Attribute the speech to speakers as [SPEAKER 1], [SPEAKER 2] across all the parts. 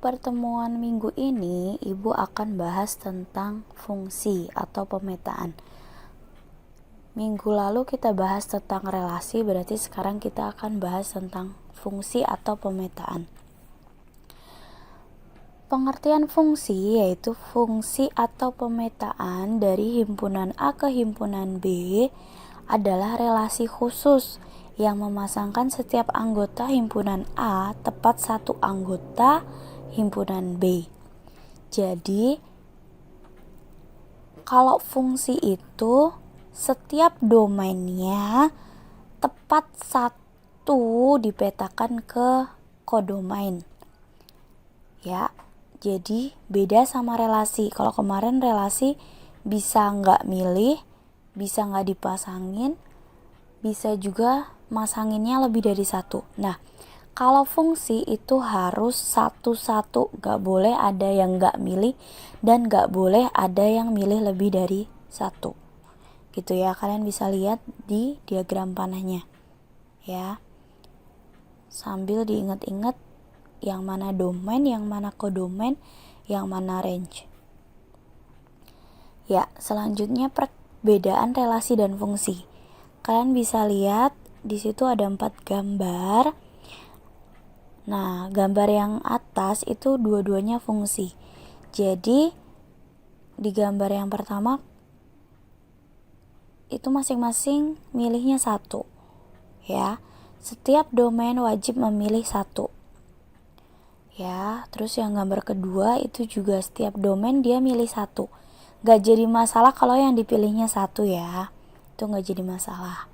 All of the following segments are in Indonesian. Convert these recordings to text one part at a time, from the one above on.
[SPEAKER 1] pertemuan minggu ini, Ibu akan bahas tentang fungsi atau pemetaan. Minggu lalu kita bahas tentang relasi, berarti sekarang kita akan bahas tentang fungsi atau pemetaan. Pengertian fungsi yaitu fungsi atau pemetaan dari himpunan A ke himpunan B adalah relasi khusus yang memasangkan setiap anggota himpunan A tepat satu anggota himpunan B. Jadi, kalau fungsi itu setiap domainnya tepat satu dipetakan ke kodomain. Ya, jadi beda sama relasi. Kalau kemarin relasi bisa nggak milih, bisa nggak dipasangin, bisa juga masanginnya lebih dari satu. Nah, kalau fungsi itu harus satu-satu, gak boleh ada yang gak milih dan gak boleh ada yang milih lebih dari satu. Gitu ya, kalian bisa lihat di diagram panahnya ya. Sambil diingat-ingat yang mana domain, yang mana kodomain, yang mana range. Ya, selanjutnya perbedaan relasi dan fungsi. Kalian bisa lihat di situ ada 4 gambar. Nah, gambar yang atas itu dua-duanya fungsi. Jadi, di gambar yang pertama itu masing-masing milihnya satu. Ya, setiap domain wajib memilih satu. Ya, terus yang gambar kedua itu juga setiap domain dia milih satu. Gak jadi masalah kalau yang dipilihnya satu ya. Itu gak jadi masalah.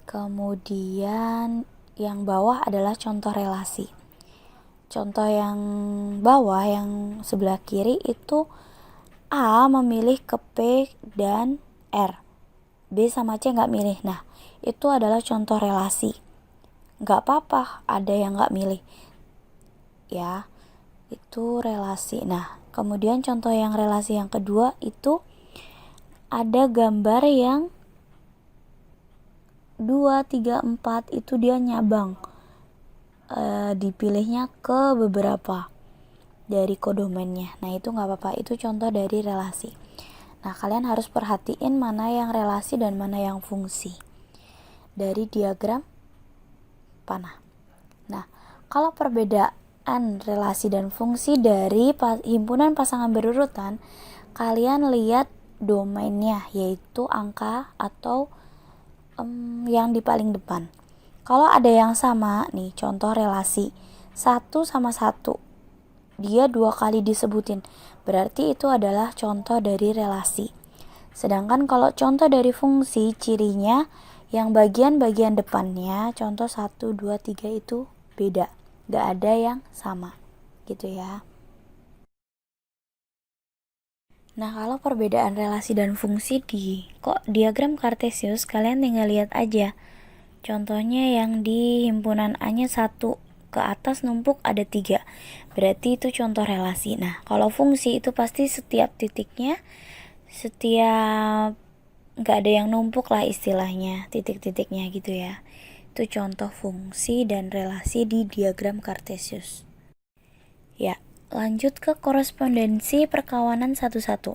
[SPEAKER 1] Kemudian yang bawah adalah contoh relasi. Contoh yang bawah, yang sebelah kiri itu A memilih ke P dan R. B sama C nggak milih. Nah, itu adalah contoh relasi. Nggak apa-apa ada yang nggak milih. Ya, itu relasi. Nah, kemudian contoh yang relasi yang kedua itu ada gambar yang 2, 3, 4 itu dia nyabang. Dipilihnya ke beberapa dari kodomennya. Nah, itu nggak apa-apa, itu contoh dari relasi. Nah, kalian harus perhatiin mana yang relasi dan mana yang fungsi dari diagram panah. Nah, kalau perbedaan relasi dan fungsi dari himpunan pasangan berurutan, kalian lihat domainnya, yaitu angka atau yang di paling depan. Kalau ada yang sama nih, contoh relasi 1 sama 1, dia 2 kali disebutin, berarti itu adalah contoh dari relasi. Sedangkan kalau contoh dari fungsi, cirinya yang bagian-bagian depannya, contoh 1, 2, 3 itu beda, gak ada yang sama gitu ya. Nah, kalau perbedaan relasi dan fungsi di diagram Cartesius, kalian tinggal lihat aja. Contohnya yang di himpunan A-nya 1 ke atas numpuk ada 3. Berarti itu contoh relasi. Nah, kalau fungsi itu pasti setiap titiknya, setiap nggak ada yang numpuk lah istilahnya, titik-titiknya gitu ya. Itu contoh fungsi dan relasi di diagram Cartesius. Ya, lanjut ke korespondensi perkawanan satu-satu.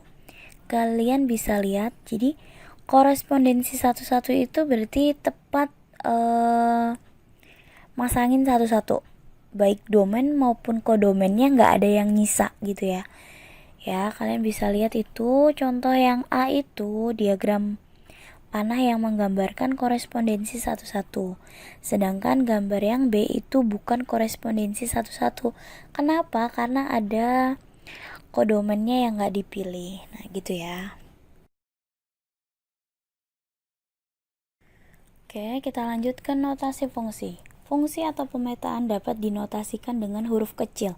[SPEAKER 1] Kalian bisa lihat, jadi korespondensi satu-satu itu berarti tepat masangin satu-satu, baik domain maupun kodomainnya nggak ada yang nyisa gitu ya. Ya, kalian bisa lihat itu contoh yang A itu diagram panah yang menggambarkan korespondensi satu-satu. Sedangkan gambar yang B itu bukan korespondensi satu-satu. Kenapa? Karena ada kodomennya yang nggak dipilih. Nah, gitu ya. Oke, kita lanjut ke notasi fungsi. Fungsi atau pemetaan dapat dinotasikan dengan huruf kecil,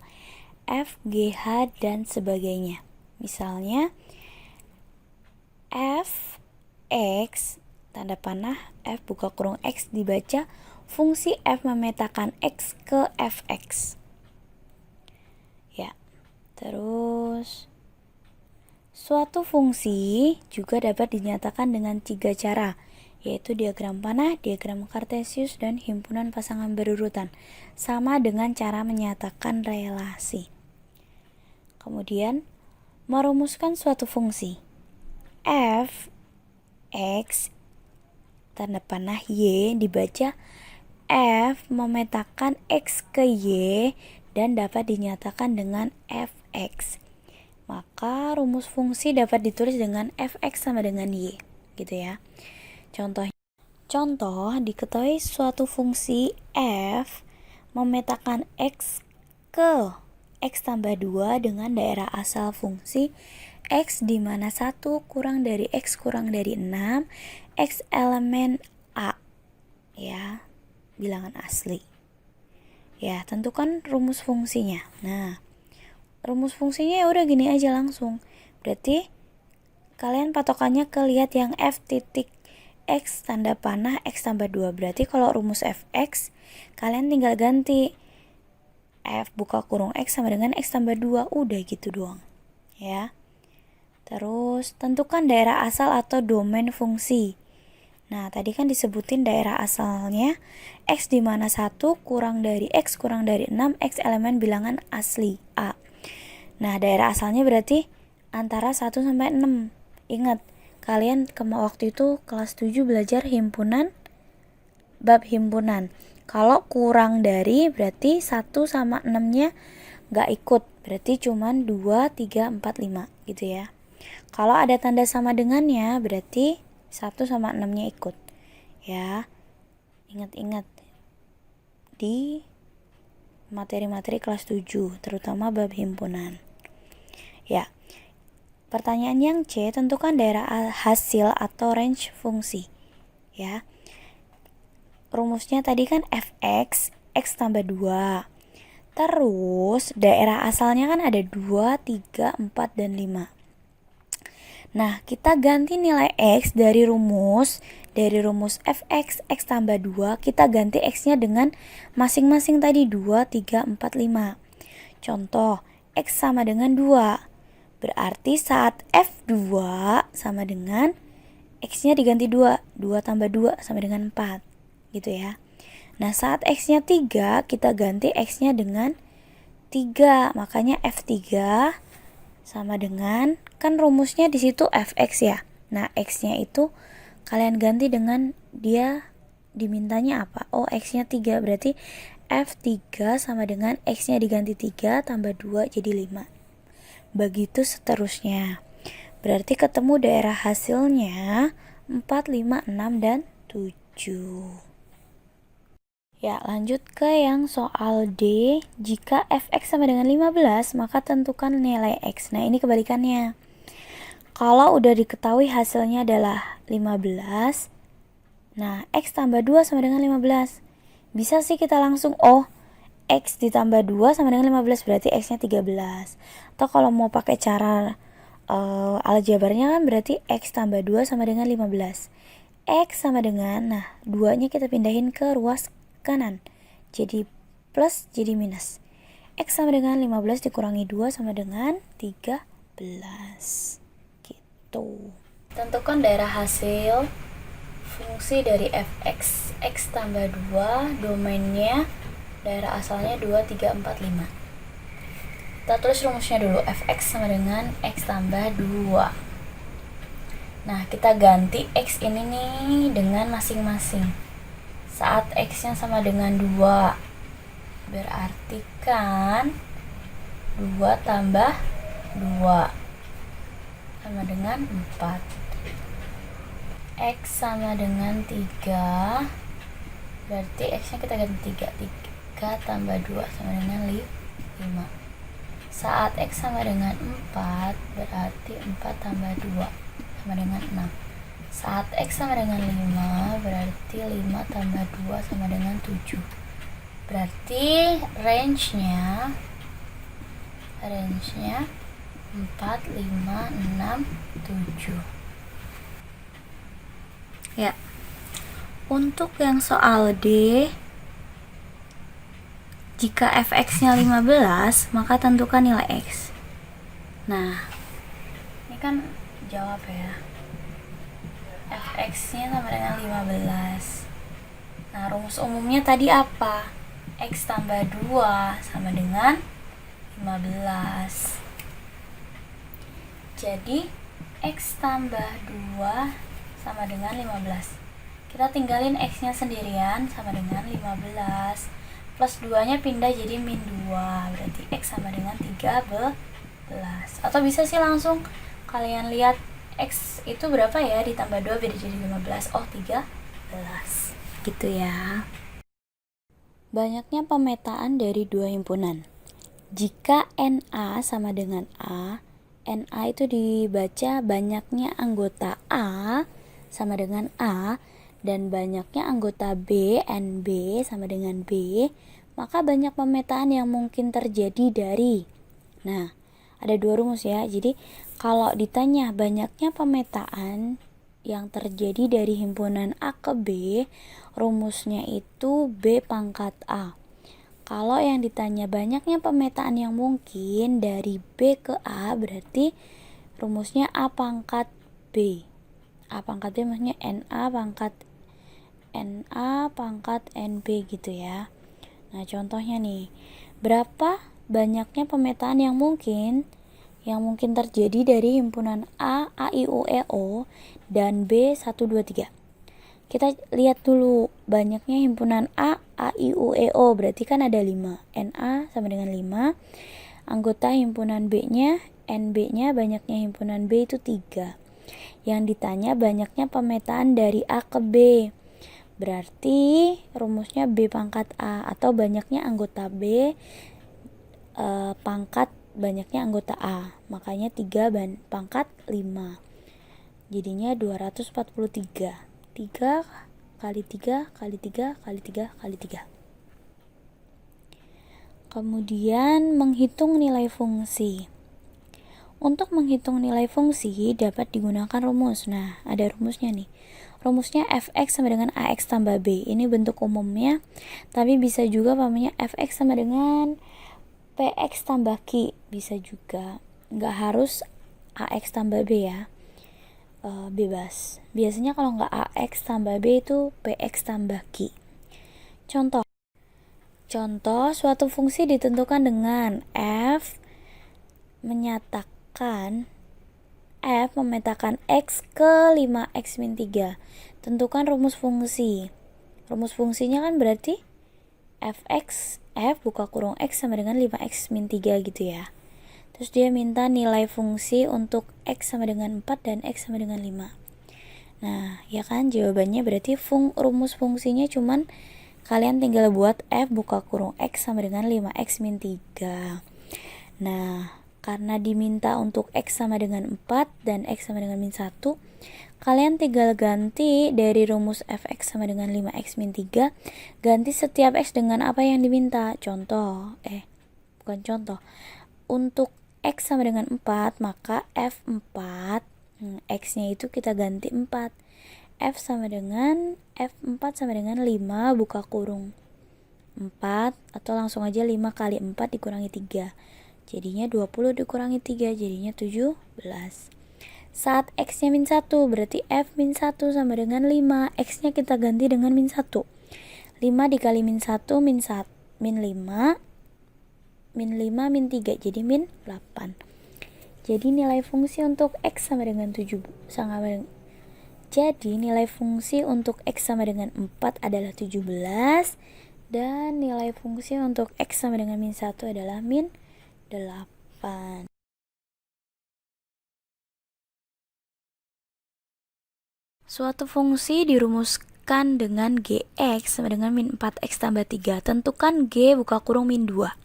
[SPEAKER 1] F, G, H, dan sebagainya. Misalnya, F, X, tanda panah, F buka kurung X dibaca, fungsi F memetakan X ke Fx. Ya, terus suatu fungsi juga dapat dinyatakan dengan 3 cara. yaitu diagram panah, diagram kartesius, dan himpunan pasangan berurutan, sama dengan cara menyatakan relasi. Kemudian, merumuskan suatu fungsi f x tanda panah y dibaca f memetakan x ke y dan dapat dinyatakan dengan fx. Maka rumus fungsi dapat ditulis dengan fx sama dengan y, gitu ya. Contoh, diketahui suatu fungsi f memetakan x ke x tambah 2 dengan daerah asal fungsi x di mana 1 kurang dari x kurang dari 6, x elemen a, ya, bilangan asli. Ya, tentukan rumus fungsinya. Nah, rumus fungsinya ya udah gini aja langsung. Berarti kalian patokannya ke lihat yang f titik x tanda panah x tambah 2. Berarti kalau rumus fx kalian tinggal ganti f buka kurung x sama dengan x tambah 2. Udah gitu doang. Ya. Terus tentukan daerah asal atau domain fungsi. Nah, tadi kan disebutin daerah asalnya x di mana 1 kurang dari x kurang dari 6, x elemen bilangan asli a. Nah, daerah asalnya berarti antara 1 sampai 6. Ingat, kalian waktu itu kelas 7 belajar himpunan, bab himpunan. Kalau kurang dari berarti 1 sama 6-nya gak ikut. Berarti cuman 2, 3, 4, 5 gitu ya. Kalau ada tanda sama dengannya berarti 1 sama 6-nya ikut. Ya, ingat-ingat di materi-materi kelas 7, terutama bab himpunan. Ya, pertanyaan yang C, tentukan daerah hasil atau range fungsi. Ya, rumusnya tadi kan fx, x tambah 2. Terus daerah asalnya kan ada 2, 3, 4, dan 5. Nah, kita ganti nilai x dari rumus fx, x tambah 2, kita ganti x-nya dengan masing-masing tadi 2, 3, 4, 5. Contoh, x sama dengan 2. Berarti saat f2 sama dengan x-nya diganti 2. 2 tambah 2 sama dengan 4. Gitu ya. Nah, saat x-nya 3, kita ganti x-nya dengan 3. Makanya f3 sama dengan, kan rumusnya di situ fx ya. Nah, x-nya itu kalian ganti dengan dia dimintanya apa? Oh, x-nya 3. Berarti f3 sama dengan x-nya diganti 3 tambah 2 jadi 5. Begitu seterusnya. Berarti ketemu daerah hasilnya 4, 5, 6, dan 7. Ya, lanjut ke yang soal D. Jika fx sama dengan 15, maka tentukan nilai x. Nah, ini kebalikannya. Kalau udah diketahui hasilnya adalah 15, nah, x tambah 2 sama dengan 15. Bisa sih kita langsung, x ditambah 2 sama dengan 15, berarti x-nya 13. Atau kalau mau pakai cara aljabarnya kan berarti x tambah 2 sama dengan 15. X sama dengan, nah, 2-nya kita pindahin ke ruas kanan. Jadi plus, jadi minus. X sama dengan 15 dikurangi 2 sama dengan 13. Gitu. Tentukan daerah hasil fungsi dari fx, x tambah 2, domainnya daerah asalnya 2, 3, 4, 5. Kita tulis rumusnya dulu. Fx sama dengan x tambah 2. Nah, kita ganti x ini nih dengan masing-masing. Saat x-nya sama dengan 2, berarti kan 2 tambah 2 sama dengan 4. X sama dengan 3, berarti x-nya kita ganti 3. 3 tambah 2 sama dengan 5. Saat x sama dengan 4, berarti 4 tambah 2 sama dengan 6. Saat x sama dengan 5, berarti 5 tambah 2 sama dengan 7. Berarti range-nya 4, 5, 6, 7. Ya. Untuk yang soal D, jika fx-nya 15, maka tentukan nilai x. Nah, ini kan jawab ya. fx-nya sama dengan 15. Nah, rumus umumnya tadi apa? X tambah 2 sama dengan 15. Jadi, X tambah 2 sama dengan 15. Kita tinggalin X-nya sendirian sama dengan 15. Plus 2-nya pindah jadi min 2. Berarti X sama dengan 13. Atau bisa sih langsung kalian lihat X itu berapa ya, ditambah 2 beda jadi 15. Oh, 13. Gitu ya. Banyaknya pemetaan dari dua himpunan. Jika NA sama dengan A, NA itu dibaca banyaknya anggota A sama dengan A, dan banyaknya anggota B, NB sama dengan B, maka banyak pemetaan yang mungkin terjadi dari. Nah, ada dua rumus ya. Jadi, kalau ditanya banyaknya pemetaan yang terjadi dari himpunan A ke B, rumusnya itu B pangkat A. Kalau yang ditanya banyaknya pemetaan yang mungkin dari B ke A, berarti rumusnya A pangkat B. A pangkat B maksudnya NA pangkat NB gitu ya. Nah, contohnya nih, berapa banyaknya pemetaan yang mungkin terjadi dari himpunan A, I, U, E, O, dan B 1, 2, 3. Kita lihat dulu banyaknya himpunan A, I, U, E, O, berarti kan ada 5. NA sama dengan 5. Anggota himpunan B-nya, NB-nya, banyaknya himpunan B itu 3. Yang ditanya banyaknya pemetaan dari A ke B. Berarti rumusnya B pangkat A, atau banyaknya anggota B pangkat banyaknya anggota A. Makanya 3 pangkat 5. Jadinya 243. 3 kali 3 kali 3 kali 3 kali 3. Kemudian menghitung nilai fungsi. Untuk menghitung nilai fungsi dapat digunakan rumus. Nah, ada rumusnya nih. Rumusnya fx sama dengan ax tambah b. Ini bentuk umumnya, tapi bisa juga namanya fx sama dengan px tambah q. Bisa juga. Nggak harus ax tambah b ya. Bebas. Biasanya kalau nggak ax tambah b itu px tambah q. Contoh, suatu fungsi ditentukan dengan f memetakan x ke 5x min 3. Tentukan rumus fungsi. Rumus fungsinya kan berarti f buka kurung x sama dengan 5x min 3 gitu ya. Terus dia minta nilai fungsi untuk x sama dengan 4 dan x sama dengan 5. Nah, ya kan, jawabannya berarti rumus fungsinya cuman kalian tinggal buat f buka kurung x sama dengan 5x min 3. Nah, karena diminta untuk x sama dengan 4 dan x sama dengan min 1, kalian tinggal ganti dari rumus fx sama dengan 5x min 3, ganti setiap x dengan apa yang diminta. Untuk x sama dengan 4, maka f4, x-nya itu kita ganti 4. f4 sama dengan 5 buka kurung 4, atau langsung aja 5 kali 4 dikurangi 3. Jadinya 20 dikurangi 3, jadinya 17. Saat x-nya min 1, berarti f min 1 sama dengan 5. X-nya kita ganti dengan min 1. 5 dikali min 1, min 5. Min 5, min 3, jadi min 8. Jadi nilai fungsi untuk x sama dengan 7. Jadi nilai fungsi untuk x sama dengan 4 adalah 17. Dan nilai fungsi untuk x sama dengan min 1 adalah min 8. Suatu fungsi dirumuskan dengan gx sama dengan min 4x tambah 3. Tentukan g buka kurung min 2.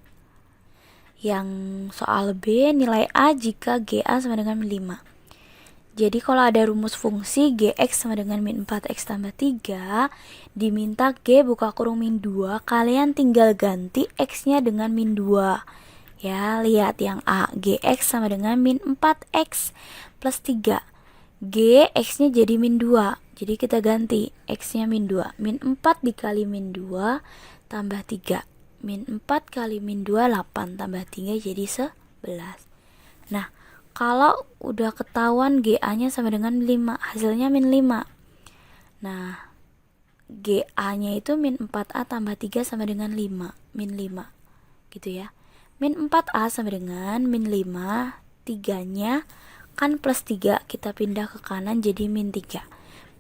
[SPEAKER 1] Yang soal B, nilai A jika GA sama dengan min 5. Jadi kalau ada rumus fungsi gx sama dengan min 4x tambah 3, diminta g buka kurung min 2, kalian tinggal ganti x-nya dengan min 2. Ya, lihat yang A, gx sama dengan min 4x plus 3. G, x-nya jadi min 2. Jadi kita ganti x-nya min 2. Min 4 dikali min 2 tambah 3. Min 4 kali min 2, 8 tambah 3 jadi 11. Nah, kalau udah ketahuan GA-nya sama dengan 5, hasilnya min 5. Nah, GA-nya itu min 4A tambah 3 sama dengan 5, min 5 gitu ya. Min 4A sama dengan min 5, 3-nya kan plus 3, kita pindah ke kanan jadi min 3.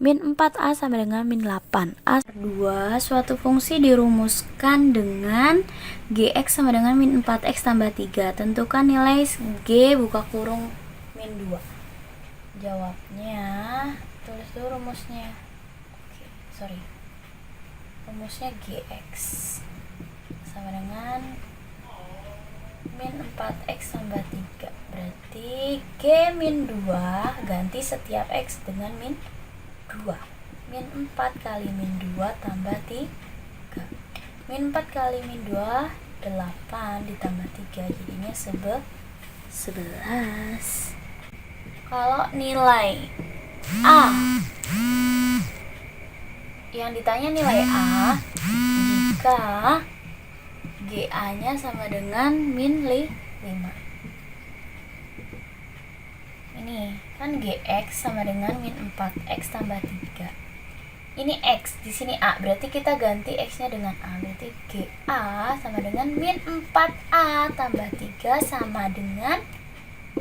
[SPEAKER 1] Min 4A sama dengan min 8. A2, suatu fungsi dirumuskan dengan Gx sama dengan min 4x tambah 3. Tentukan nilai G buka kurung min 2. Jawabnya, tulis dulu rumusnya. Rumusnya Gx sama dengan min 4x tambah 3. Berarti G min 2, ganti setiap x dengan min 2. Min 4 kali min 2 tambah 3. Min 4 kali min 2, 8 ditambah 3, jadinya 11. Kalau nilai A, yang ditanya nilai A jika GA-nya sama dengan min 5. Ini kan Gx sama dengan min 4x tambah 3. Ini x, di sini A, berarti kita ganti x-nya dengan A. Berarti GA sama dengan min 4A tambah 3 sama dengan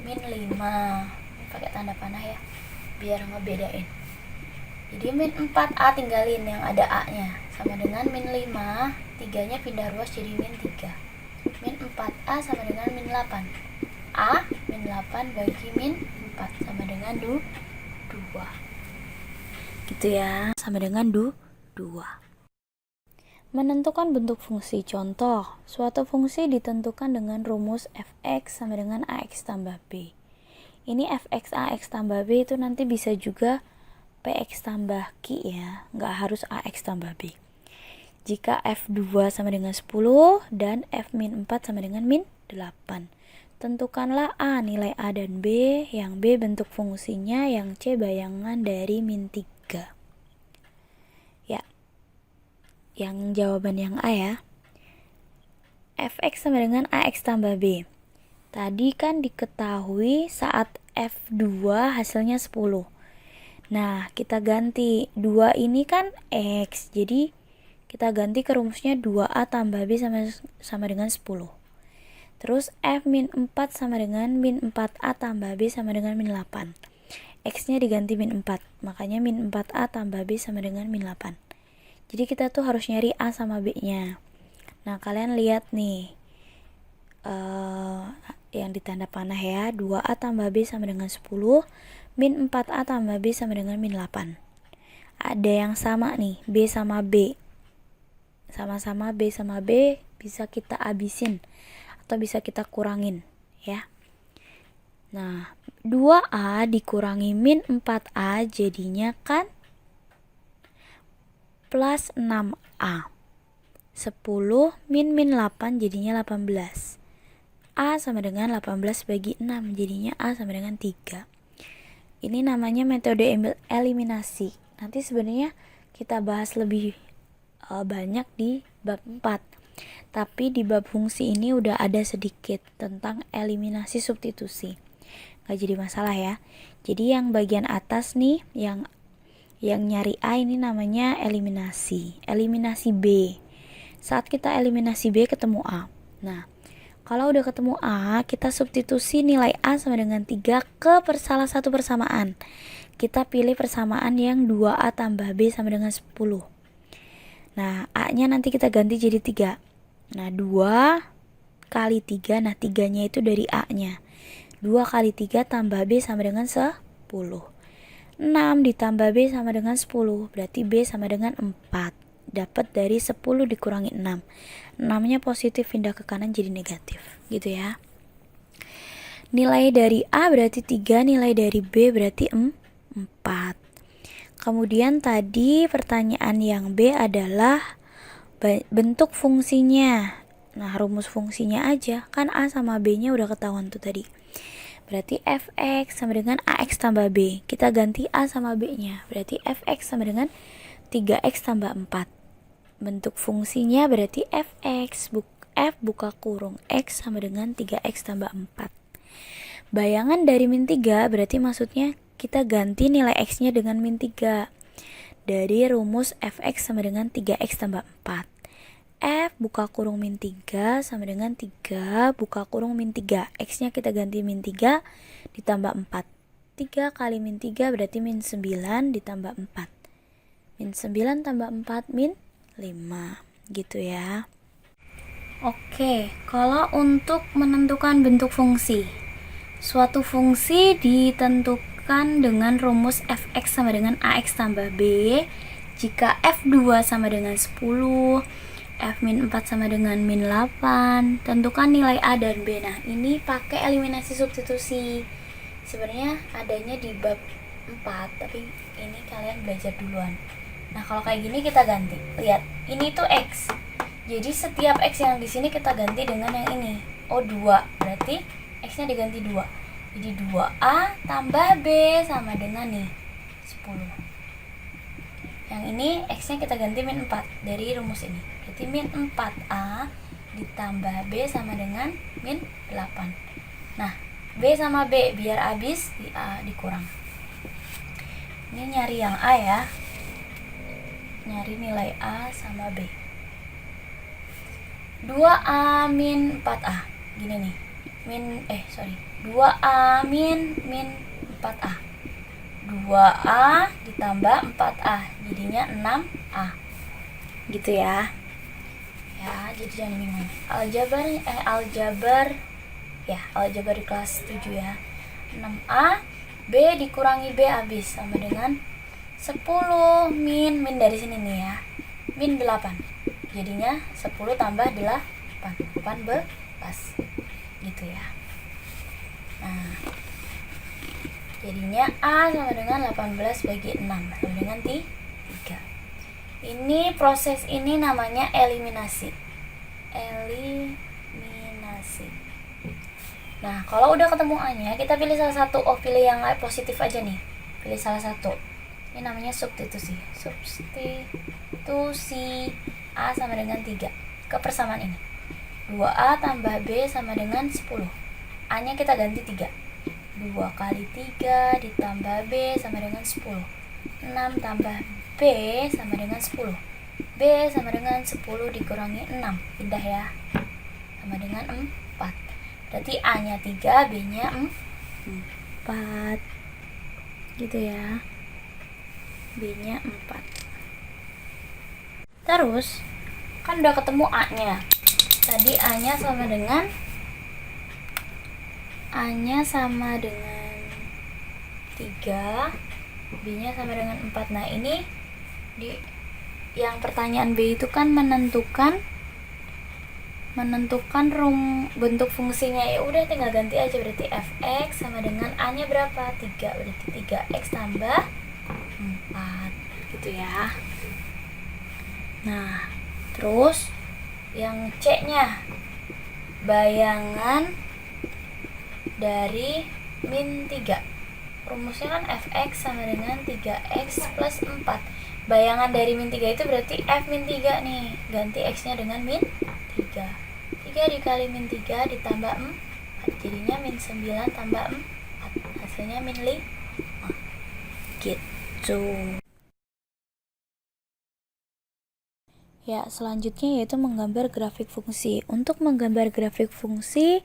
[SPEAKER 1] min 5. Pakai tanda panah ya, biar ngebedain. Jadi min 4A tinggalin yang ada A-nya, sama dengan min 5, 3-nya pindah ruas jadi min 3. Min 4A sama dengan min 8. A min 8 bagi min 4 sama dengan 2. Gitu ya, sama dengan 2. Menentukan bentuk fungsi. Contoh, suatu fungsi ditentukan dengan rumus fx sama dengan ax tambah b. Ini fx ax tambah b itu nanti bisa juga px tambah q ya, nggak harus ax tambah b. Jika f2 sama dengan 10 dan f min 4 sama dengan min 8. Tentukanlah A nilai A dan B, yang B bentuk fungsinya, yang C bayangan dari min 3. Ya, yang jawaban yang A ya. Fx sama dengan ax tambah B. Tadi kan diketahui saat f2 hasilnya 10. Nah, kita ganti 2 ini kan x, jadi kita ganti ke rumusnya 2a tambah b sama dengan 10. Terus f min 4 sama dengan min 4a tambah b sama dengan min 8. X-nya diganti min 4, makanya min 4a tambah b sama dengan min 8. Jadi kita tuh harus nyari a sama b-nya. Nah, kalian lihat nih, yang ditanda panah ya, 2a tambah b sama dengan 10, min 4a tambah b sama dengan min 8. Ada yang sama nih, b sama b. Sama-sama b sama b bisa kita abisin atau bisa kita kurangin ya. Nah, 2a dikurangi min 4a jadinya kan plus 6a. 10 min 8 jadinya 18. A sama dengan 18 bagi 6, jadinya A sama dengan 3. Ini namanya metode eliminasi. Nanti sebenarnya kita bahas lebih banyak di bab 4. Tapi di bab fungsi ini udah ada sedikit tentang eliminasi substitusi. Gak jadi masalah ya. Jadi yang bagian atas nih, yang nyari A ini namanya eliminasi. Eliminasi B. Saat kita eliminasi B ketemu A. Nah, kalau udah ketemu A, kita substitusi nilai A sama dengan 3 ke salah satu persamaan. Kita pilih persamaan yang 2A tambah B sama dengan 10. Nah, A-nya nanti kita ganti jadi 3. Nah, 2 kali 3, nah 3-nya itu dari A-nya. 2 kali 3 tambah B sama dengan 10. 6 ditambah B sama dengan 10, berarti B sama dengan 4. Dapat dari 10 dikurangi 6. 6-nya positif, pindah ke kanan jadi negatif, gitu ya. Nilai dari A berarti 3, nilai dari B berarti 4. Kemudian tadi pertanyaan yang B adalah bentuk fungsinya. Nah, rumus fungsinya aja, kan A sama B-nya udah ketahuan tuh tadi. Berarti fx sama dengan ax tambah b. Kita ganti A sama B-nya, berarti fx sama dengan 3x tambah 4. Bentuk fungsinya berarti fx, f buka kurung x sama dengan 3x tambah 4. Bayangan dari min 3 berarti maksudnya kita ganti nilai x-nya dengan min 3. dari rumus fx sama dengan 3x tambah 4. F buka kurung min 3 sama dengan 3 buka kurung min 3. X-nya kita ganti min 3 ditambah 4. 3 kali min 3 berarti min 9 ditambah 4. Min 9 tambah 4 min 5. Gitu ya. Oke, kalau untuk menentukan bentuk fungsi. Suatu fungsi ditentukan dengan rumus fx sama dengan ax tambah b jika f2 sama dengan 10, f-4 sama dengan min 8. Tentukan nilai A dan B. Nah, ini pakai eliminasi substitusi. Sebenarnya adanya di bab 4, tapi ini kalian belajar duluan. Nah, kalau kayak gini kita ganti. Lihat, ini tuh X. Jadi setiap X yang di sini kita ganti dengan yang ini. Oh, 2. Berarti X-nya diganti 2. Jadi 2A tambah B sama dengan nih 10. Yang ini X-nya kita ganti min 4 dari rumus ini. Berarti min 4A ditambah B sama dengan min 8. Nah, B sama B biar habis di A dikurang. Ini nyari yang A ya. Nyari nilai A sama B. 2A min 4A. Gini nih. 2A min 4A. 2A ditambah 4A. Jadinya 6A. Gitu ya. Ya, jadi jangan bingung. Aljabar di kelas 7 ya. 6A B dikurangi B habis sama dengan 10 min dari sini nih ya. Min 8. Jadinya 10 tambah 18. Gitu ya. Nah, jadinya A sama dengan 18 bagi 6 sama dengan 3. Ini proses ini namanya eliminasi. Nah, kalau udah ketemu A-nya, kita pilih salah satu. Pilih yang positif aja nih. Pilih salah satu. Ini namanya substitusi. Substitusi A sama dengan 3 ke persamaan ini. 2A tambah B sama dengan 10. A-nya kita ganti 3. 2 kali 3 ditambah B sama dengan 10. 6 tambah B sama dengan 10. B sama dengan 10 dikurangi 6. Pindah ya. Sama dengan 4. Berarti A-nya 3, B-nya 4. Gitu ya. B-nya 4. Terus, kan udah ketemu A-nya. Tadi A-nya sama dengan 3, B-nya sama dengan 4. Nah, ini yang pertanyaan B itu kan menentukan bentuk fungsinya. Ya udah tinggal ganti aja, berarti fx sama dengan A-nya berapa? 3. Berarti 3x tambah 4 gitu ya. Nah, terus yang C-nya bayangan dari min 3. Rumusnya kan fx sama dengan 3x plus 4. Bayangan dari min 3 itu berarti f min 3 nih. Ganti x-nya dengan min 3. 3 dikali min 3 ditambah 4. Jadinya min 9 tambah 4. Hasilnya min 5. Gitu. Ya, selanjutnya yaitu menggambar grafik fungsi. Untuk menggambar grafik fungsi,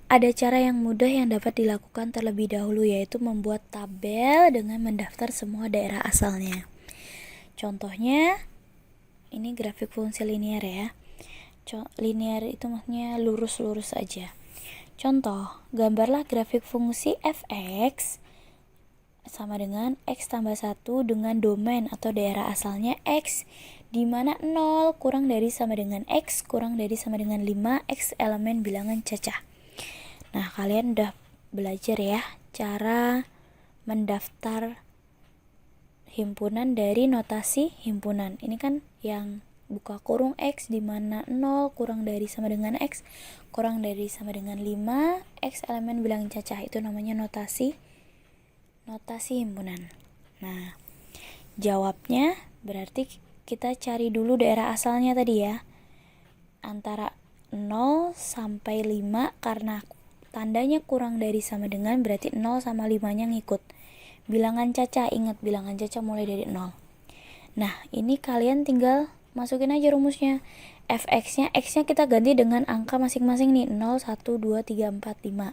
[SPEAKER 1] ada cara yang mudah yang dapat dilakukan terlebih dahulu, yaitu membuat tabel dengan mendaftar semua daerah asalnya. Contohnya, ini grafik fungsi linear ya. Linear itu maksudnya lurus-lurus aja. Contoh, gambarlah grafik fungsi fx sama dengan x tambah 1 dengan domain atau daerah asalnya x, di mana 0 kurang dari sama dengan x kurang dari sama dengan 5 x elemen bilangan cacah. Nah, kalian udah belajar ya cara mendaftar himpunan dari notasi himpunan. Ini kan yang buka kurung x, di mana 0 kurang dari sama dengan x kurang dari sama dengan 5 x elemen bilangan cacah. Itu namanya notasi himpunan. Nah, jawabnya berarti kita cari dulu daerah asalnya tadi ya. Antara 0 sampai 5, karena tandanya kurang dari sama dengan berarti 0 sama 5-nya ngikut. Bilangan cacah, ingat bilangan cacah mulai dari 0. Nah, ini kalian tinggal masukin aja rumusnya. Fx-nya, x-nya kita ganti dengan angka masing-masing nih, 0, 1, 2, 3, 4, 5.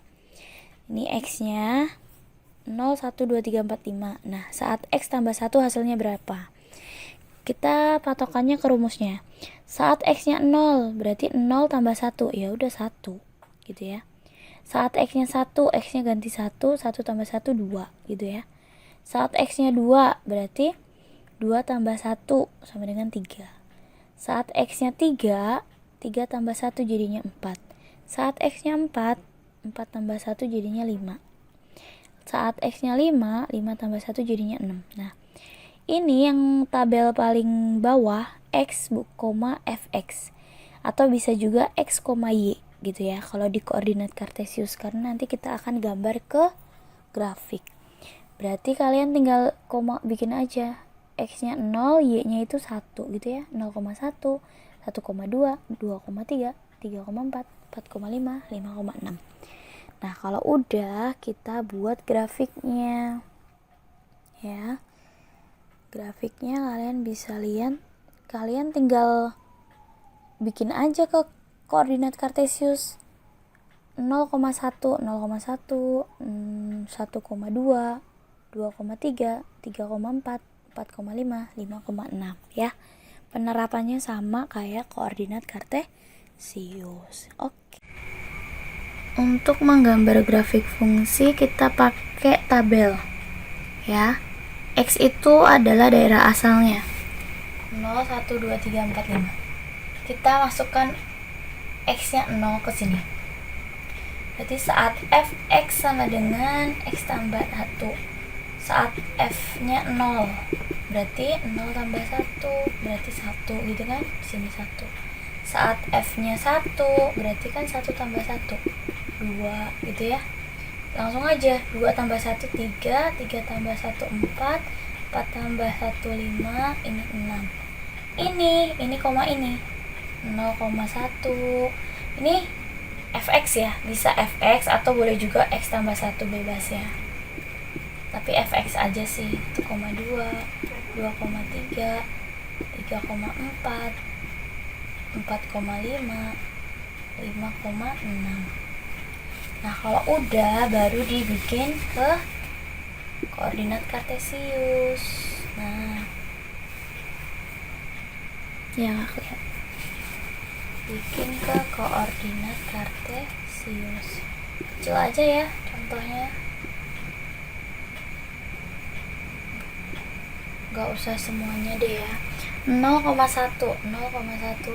[SPEAKER 1] Ini x-nya 0, 1, 2, 3, 4, 5. Nah, saat x tambah 1 hasilnya berapa? Kita patokannya ke rumusnya. Saat x-nya 0, berarti 0 tambah 1, ya udah 1, gitu ya. Saat x-nya 1, x-nya ganti 1, 1 tambah 1, 2, gitu ya. Saat x-nya 2, berarti 2 tambah 1 sama dengan 3. Saat x-nya 3, 3 tambah 1 jadinya 4. Saat x-nya 4, 4 tambah 1 jadinya 5. Saat x-nya 5, 5 tambah 1 jadinya 6. Nah, ini yang tabel paling bawah, x, fx. Atau bisa juga x, y gitu ya, kalau di koordinat kartesius, karena nanti kita akan gambar ke grafik. Berarti kalian tinggal bikin aja. X-nya 0, Y-nya itu 1 gitu ya. 0,1, 1,2, 2,3, 3,4, 4,5, 5,6. Nah, kalau udah kita buat grafiknya. Ya. Grafiknya kalian bisa lihat. Kalian tinggal bikin aja ke koordinat kartesius. 0,1, 0,1, 1,2, 2,3, 3,4, 4,5, 5,6 ya. Penerapannya sama kayak koordinat kartesius. Oke. Untuk menggambar grafik fungsi kita pakai tabel. Ya. X itu adalah daerah asalnya. 0, 1, 2, 3, 4, 5. Kita masukkan X-nya 0 ke sini. Berarti saat fx sama dengan x tambah 1. Saat f-nya 0, berarti 0 tambah 1, berarti 1 gitu kan, sini 1. Saat f-nya 1, berarti kan 1 tambah 1, 2 gitu ya. Langsung aja, 2 tambah 1, 3, 3 tambah 1, 4, 4 tambah 1, 5, ini 6. Ini koma ini, 0,1. Ini fx ya, bisa fx atau boleh juga x tambah 1 bebas ya. Tapi fx aja sih. 1,2, 2,3, 3,4, 4,5, 5,6. Nah, kalau udah baru dibikin ke koordinat kartesius. Nah, ya nggak kelihatan. Bikin ke koordinat kartesius. Kecil aja ya contohnya. Gak usah semuanya deh ya. 0,1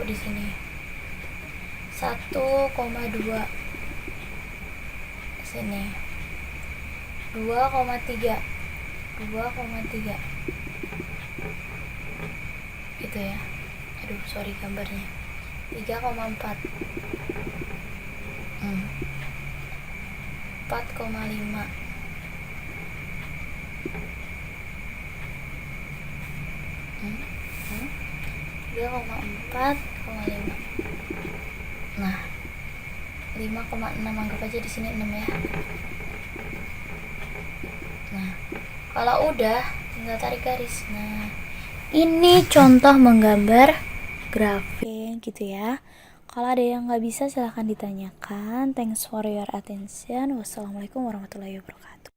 [SPEAKER 1] di sini. 1,2 sini. 2,3 gitu ya. Aduh, sorry gambarnya. 3,4 4,5 3,4,5. Nah, 5,6 anggap aja di sini 6 ya. Nah, kalau udah tinggal tarik garis. Nah, ini contoh menggambar grafik gitu ya. Kalau ada yang nggak bisa silahkan ditanyakan. Thanks for your attention. Wassalamualaikum warahmatullahi wabarakatuh.